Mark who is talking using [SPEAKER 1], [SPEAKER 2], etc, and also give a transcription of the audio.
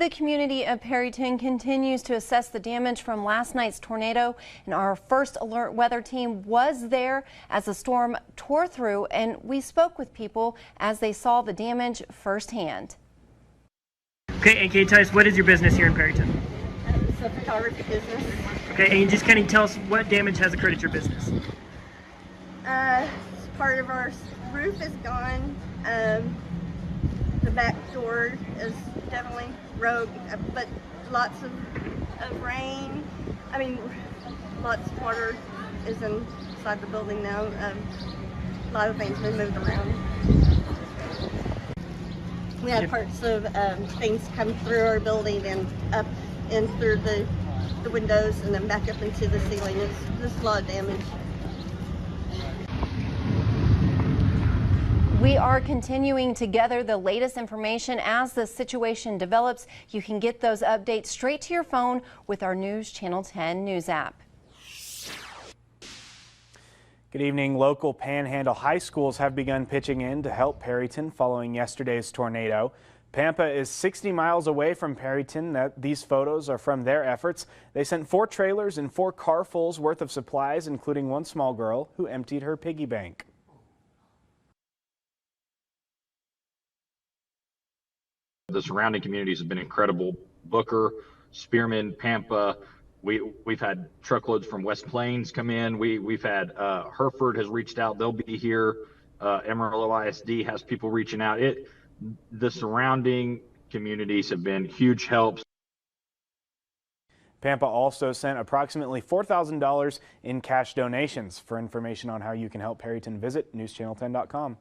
[SPEAKER 1] The community of Perryton continues to assess the damage from last night's tornado, and our first alert weather team was there as the storm tore through, and we spoke with people as they saw the damage firsthand.
[SPEAKER 2] Okay, and can you tell us what is your business here in Perryton?
[SPEAKER 3] It's a photography business.
[SPEAKER 2] Okay, and you just kind of tell us what damage has occurred at your business.
[SPEAKER 3] Part of our roof is gone. The back door is definitely rogue, but lots of rain. I mean, lots of water is inside the building now. A lot of things have been moved around. We had parts of things come through our building and up in through the windows and then back up into the ceiling. There's a lot of damage.
[SPEAKER 1] We are continuing to gather the latest information as the situation develops. You can get those updates straight to your phone with our News Channel 10 News app.
[SPEAKER 4] Good evening. Local Panhandle high schools have begun pitching in to help Perryton following yesterday's tornado. Pampa is 60 miles away from Perryton. These photos are from their efforts. They sent 4 trailers and 4 carfuls worth of supplies, including one small girl who emptied her piggy bank.
[SPEAKER 5] The surrounding communities have been incredible. Booker, Spearman, Pampa. We've had truckloads from West Plains come in. We've had Hereford has reached out. They'll be here. Amarillo ISD has people reaching out. The surrounding communities have been huge helps.
[SPEAKER 4] Pampa also sent approximately $4,000 in cash donations. For information on how you can help Perryton, visit newschannel10.com.